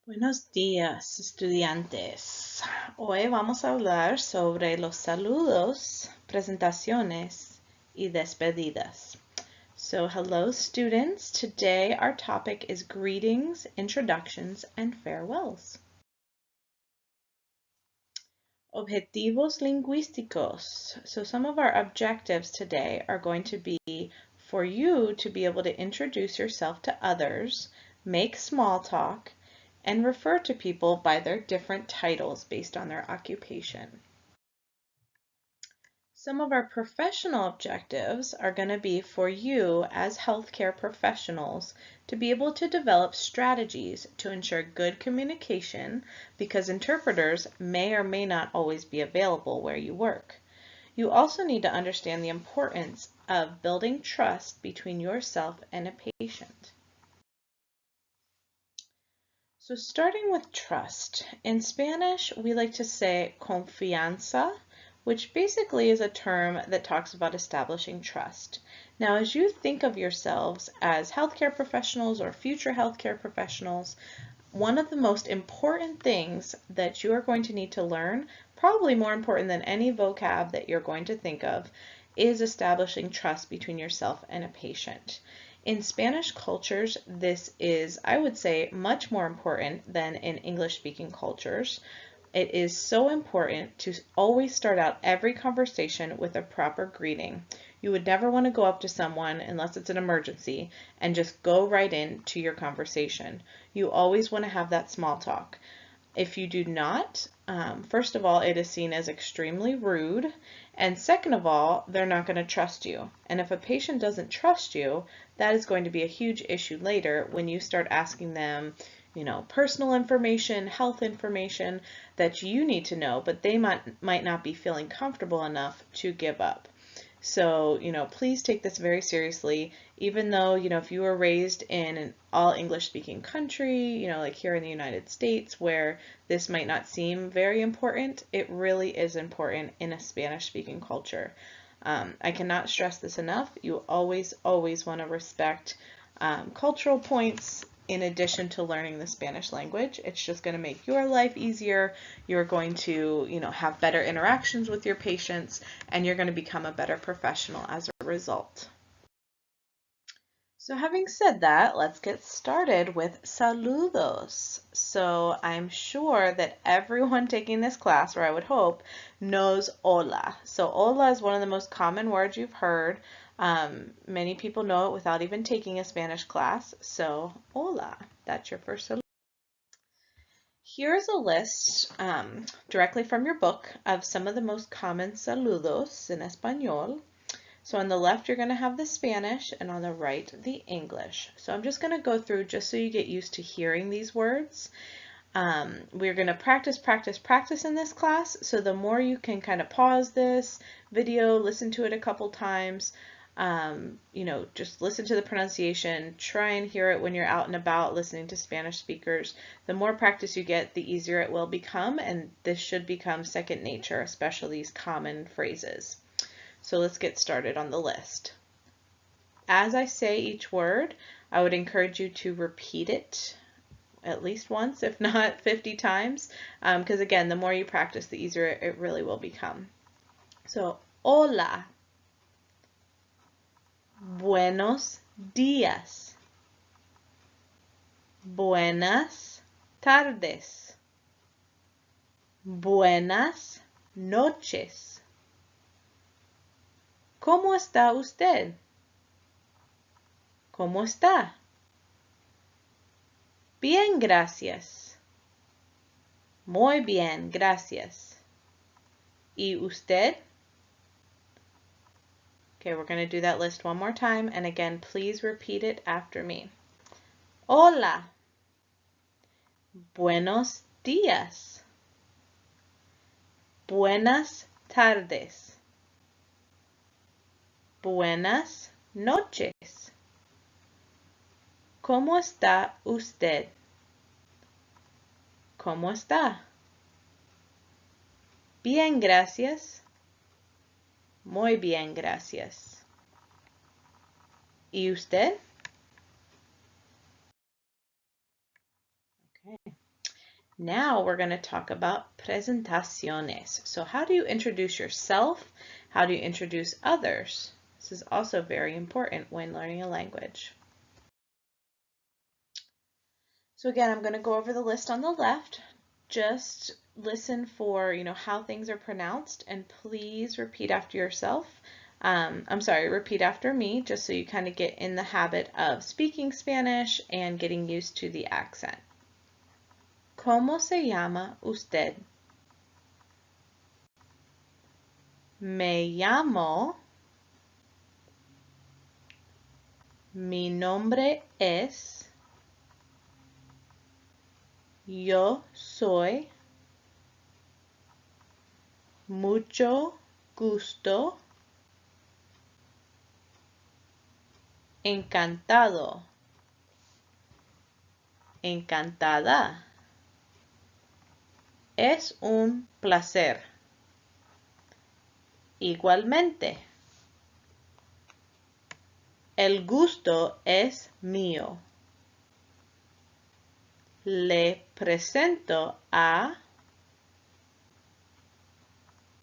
Buenos días, estudiantes. Hoy vamos a hablar sobre los saludos, presentaciones, y despedidas. So, hello, students. Today our topic is greetings, introductions, and farewells. Objetivos lingüísticos. So, some of our objectives today are going to be for you to be able to introduce yourself to others, make small talk, and refer to people by their different titles based on their occupation. Some of our professional objectives are going to be for you as healthcare professionals to be able to develop strategies to ensure good communication because interpreters may or may not always be available where you work. You also need to understand the importance of building trust between yourself and a patient. So starting with trust, in Spanish we like to say confianza, which basically is a term that talks about establishing trust. Now as you think of yourselves as healthcare professionals or future healthcare professionals, one of the most important things that you are going to need to learn, probably more important than any vocab that you're going to think of, is establishing trust between yourself and a patient. In Spanish cultures, this is, I would say, much more important than in English-speaking cultures. It is so important to always start out every conversation with a proper greeting. You would never want to go up to someone unless it's an emergency and just go right into your conversation. You always want to have that small talk. If you do not, first of all, it is seen as extremely rude, and second of all, they're not going to trust you. And if a patient doesn't trust you, that is going to be a huge issue later when you start asking them, personal information, health information that you need to know, but they might not be feeling comfortable enough to give up. So, please take this very seriously, even though, if you were raised in an all English speaking country, like here in the United States, where this might not seem very important, it really is important in a Spanish speaking culture. I cannot stress this enough. You always want to respect cultural points in addition to learning the Spanish language. It's just going to make your life easier. You're going to, have better interactions with your patients, and you're going to become a better professional as a result. So having said that, let's get started with saludos. So I'm sure that everyone taking this class, or I would hope, knows hola. So hola is one of the most common words you've heard. Many people know it without even taking a Spanish class. So hola, that's your first saludo. Here's a list directly from your book of some of the most common saludos in Español. So on the left, you're going to have the Spanish, and on the right, the English. So I'm just going to go through just so you get used to hearing these words. We're going to practice in this class. So the more you can kind of pause this video, listen to it a couple times, just listen to the pronunciation, try and hear it when you're out and about listening to Spanish speakers. The more practice you get, the easier it will become, and this should become second nature, especially these common phrases. So let's get started on the list. As I say each word, I would encourage you to repeat it at least once, if not 50 times, because again, the more you practice, the easier it really will become. So, hola, buenos días, buenas tardes, buenas noches. ¿Cómo está usted? ¿Cómo está? Bien, gracias. Muy bien, gracias. ¿Y usted? Okay, we're going to do that list one more time. And again, please repeat it after me. Hola. Buenos días. Buenas tardes. Buenas noches. ¿Cómo está usted? ¿Cómo está? Bien, gracias. Muy bien, gracias. ¿Y usted? Okay. Now we're going to talk about presentaciones. So how do you introduce yourself? How do you introduce others? This is also very important when learning a language. So again, I'm going to go over the list on the left. Just listen for, how things are pronounced, and please repeat after yourself. Repeat after me, just so you kind of get in the habit of speaking Spanish and getting used to the accent. ¿Cómo se llama usted? Me llamo. Mi nombre es. Yo soy. Mucho gusto. Encantado. Encantada. Es un placer. Igualmente. El gusto es mío. Le presento a.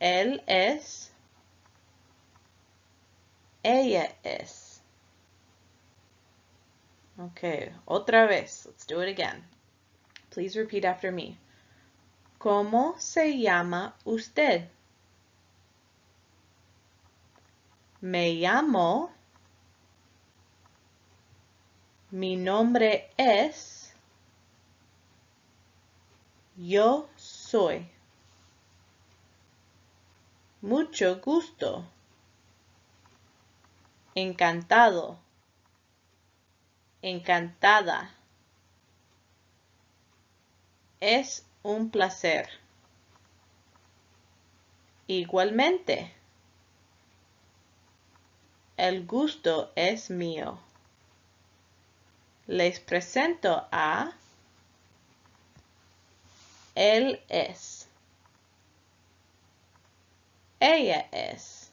Él es. Ella es. Okay, otra vez. Let's do it again. Please repeat after me. ¿Cómo se llama usted? Me llamo. Mi nombre es. Yo soy. Mucho gusto. Encantado. Encantada. Es un placer. Igualmente. El gusto es mío. Les presento a. Él es. Ella es.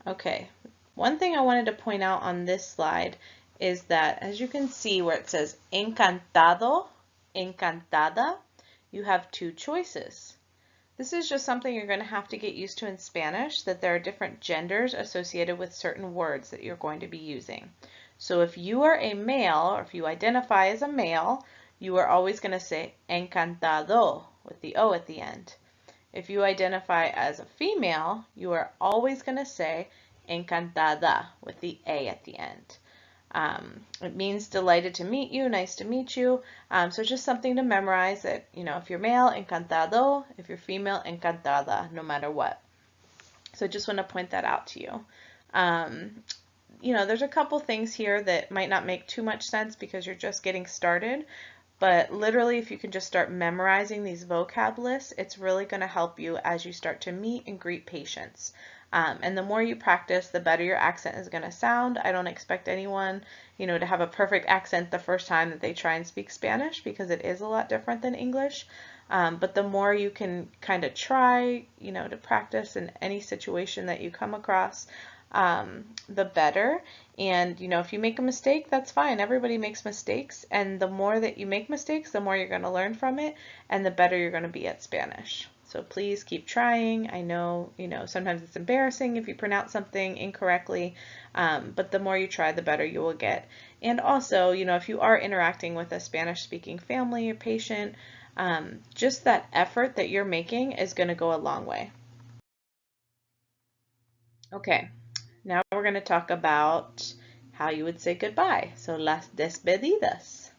Okay, one thing I wanted to point out on this slide is that, as you can see where it says encantado, encantada, you have two choices. This is just something you're going to have to get used to in Spanish, that there are different genders associated with certain words that you're going to be using. So if you are a male, or if you identify as a male, you are always going to say encantado with the O at the end. If you identify as a female, you are always going to say encantada with the A at the end. It means delighted to meet you, nice to meet you. So it's just something to memorize that, if you're male, encantado, if you're female, encantada, no matter what. So I just want to point that out to you. There's a couple things here that might not make too much sense because you're just getting started. But literally, if you can just start memorizing these vocab lists, it's really going to help you as you start to meet and greet patients. And the more you practice, the better your accent is going to sound. I don't expect anyone, to have a perfect accent the first time that they try and speak Spanish, because it is a lot different than English. But the more you can kind of try, to practice in any situation that you come across, the better. And, if you make a mistake, that's fine. Everybody makes mistakes. And the more that you make mistakes, the more you're going to learn from it, and the better you're going to be at Spanish. So please keep trying. I know, sometimes it's embarrassing if you pronounce something incorrectly, but the more you try, the better you will get. And also, if you are interacting with a Spanish-speaking family or patient, just that effort that you're making is going to go a long way. Okay. Now we're going to talk about how you would say goodbye. So las despedidas.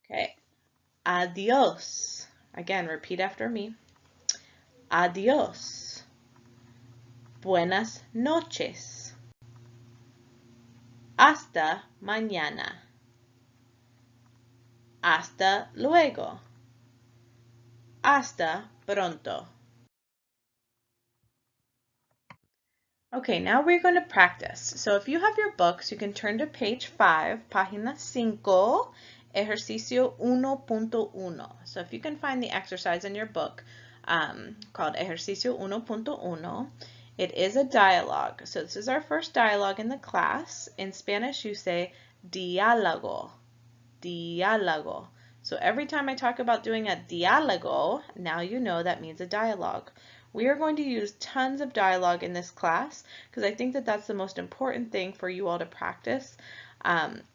Okay. Adios. Again, repeat after me. Adios. Buenas noches. Hasta mañana. Hasta luego. Hasta pronto. Okay, now we're going to practice. So if you have your books, you can turn to page 5, página 5, ejercicio 1.1. So if you can find the exercise in your book called ejercicio 1.1, it is a dialogue. So this is our first dialogue in the class. In Spanish, you say diálogo, diálogo. So every time I talk about doing a diálogo, now you know that means a dialogue. We are going to use tons of dialogue in this class because I think that that's the most important thing for you all to practice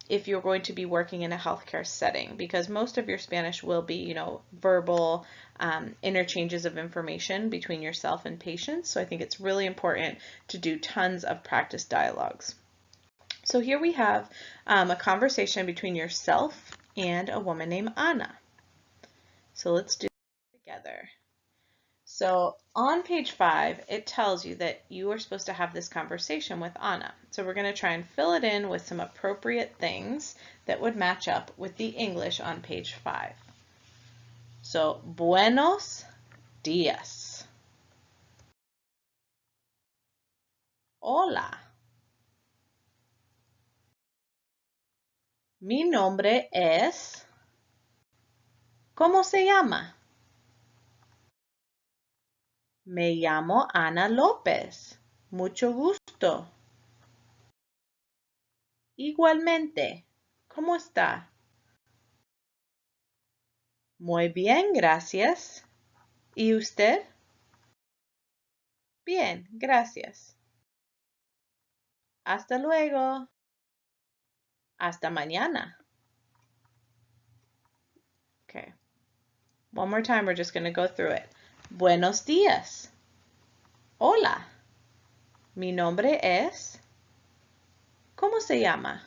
if you're going to be working in a healthcare setting, because most of your Spanish will be, verbal interchanges of information between yourself and patients. So I think it's really important to do tons of practice dialogues. So here we have a conversation between yourself and a woman named Ana. So let's do it together. So on page 5, it tells you that you are supposed to have this conversation with Ana. So we're going to try and fill it in with some appropriate things that would match up with the English on page 5. So, buenos días. Hola. Mi nombre es... ¿Cómo se llama? Me llamo Ana López. Mucho gusto. Igualmente. ¿Cómo está? Muy bien, gracias. ¿Y usted? Bien, gracias. Hasta luego. Hasta mañana. Okay. One more time, we're just going to go through it. Buenos días. Hola. Mi nombre es... ¿Cómo se llama?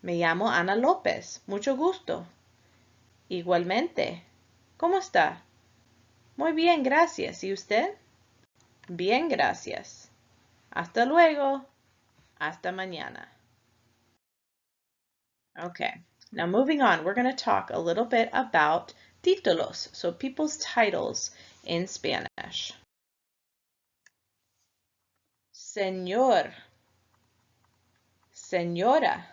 Me llamo Ana López. Mucho gusto. Igualmente. ¿Cómo está? Muy bien, gracias. ¿Y usted? Bien, gracias. Hasta luego. Hasta mañana. Okay, now moving on, we're going to talk a little bit about títulos, so people's titles in Spanish. Señor, señora,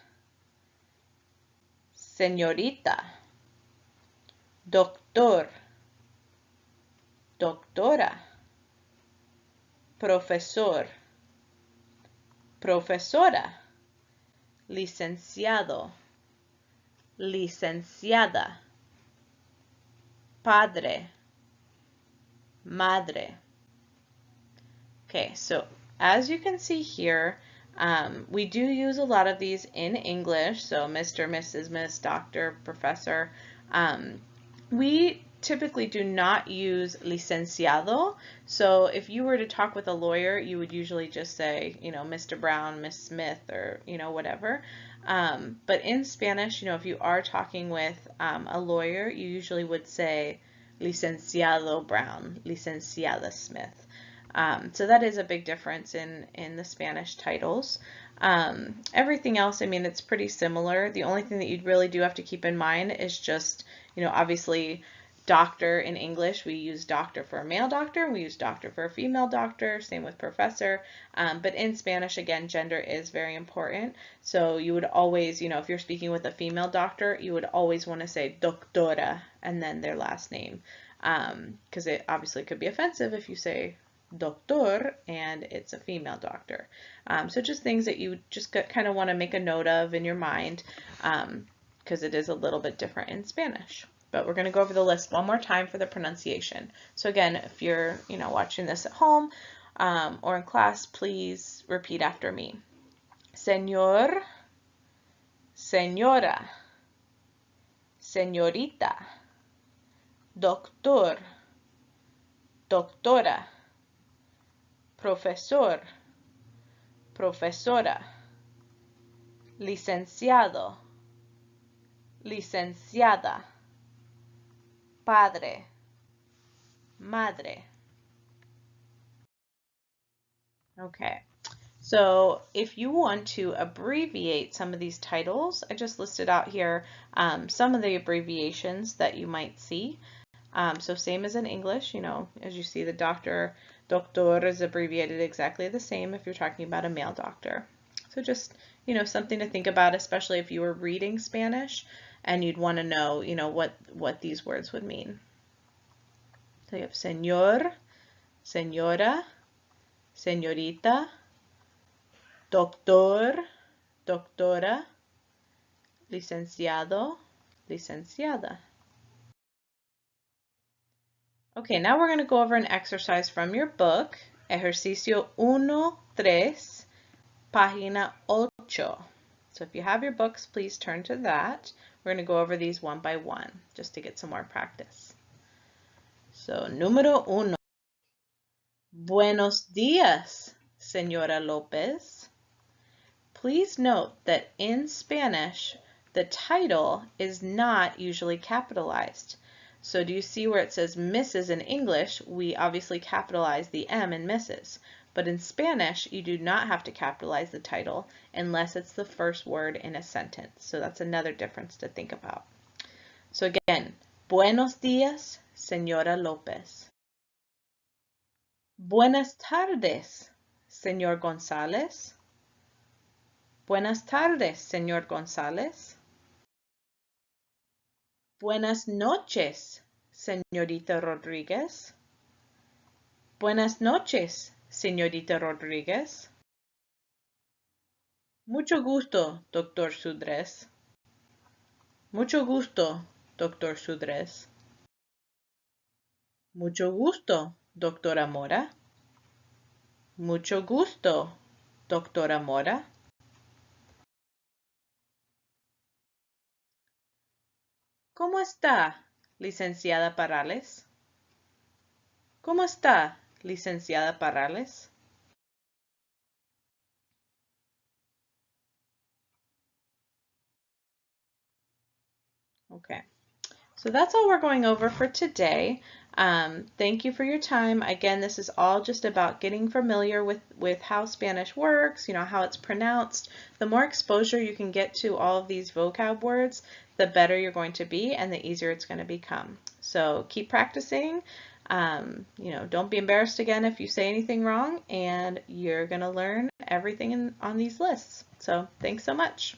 señorita, doctor, doctora, profesor, profesora, licenciado, licenciada, padre, madre. Okay, so as you can see here, we do use a lot of these in English, so Mr., Mrs., Miss, Doctor, Professor. We typically do not use licenciado, so if you were to talk with a lawyer, you would usually just say, Mr. Brown, Miss Smith, or, whatever. But in Spanish, if you are talking with a lawyer, you usually would say licenciado Brown, licenciada Smith. So that is a big difference in the Spanish titles. Everything else, it's pretty similar. The only thing that you'd really do have to keep in mind is just, obviously doctor in English, we use doctor for a male doctor, and we use doctor for a female doctor, same with professor. But in Spanish, again, gender is very important. So you would always, if you're speaking with a female doctor, you would always want to say doctora and then their last name. Because it obviously could be offensive if you say doctor and it's a female doctor. So just things that you just kind of want to make a note of in your mind, because it is a little bit different in Spanish. But we're going to go over the list one more time for the pronunciation. So again, if you're watching this at home or in class, please repeat after me. Señor, señora, señorita, doctor, doctora, profesor, profesora, licenciado, licenciada, padre, madre. Okay, so if you want to abbreviate some of these titles, I just listed out here some of the abbreviations that you might see. So same as in English, as you see, the doctor is abbreviated exactly the same if you're talking about a male doctor. So just, something to think about, especially if you were reading Spanish and you'd want to know, what these words would mean. So you have señor, señora, señorita, doctor, doctora, licenciado, licenciada. Okay, now we're going to go over an exercise from your book, Ejercicio 1-3, Página 8. So if you have your books, please turn to that. We're going to go over these one by one, just to get some more practice. So, número 1. Buenos días, Señora López. Please note that in Spanish, the title is not usually capitalized. So do you see where it says Mrs. in English? We obviously capitalize the M in Mrs. But in Spanish, you do not have to capitalize the title unless it's the first word in a sentence. So that's another difference to think about. So again, buenos días, Señora López. Buenas tardes, Señor González. Buenas tardes, Señor González. Buenas noches, señorita Rodríguez. Buenas noches, señorita Rodríguez. Mucho gusto, doctor Sudres. Mucho gusto, doctor Sudres. Mucho gusto, doctora Mora. Mucho gusto, doctora Mora. ¿Cómo está, licenciada Parrales? ¿Cómo está, licenciada Parrales? Okay, so that's all we're going over for today. Thank you for your time. Again, this is all just about getting familiar with how Spanish works, how it's pronounced. The more exposure you can get to all of these vocab words, the better you're going to be and the easier it's going to become. So keep practicing. Don't be embarrassed again if you say anything wrong, and you're going to learn everything on these lists. So thanks so much.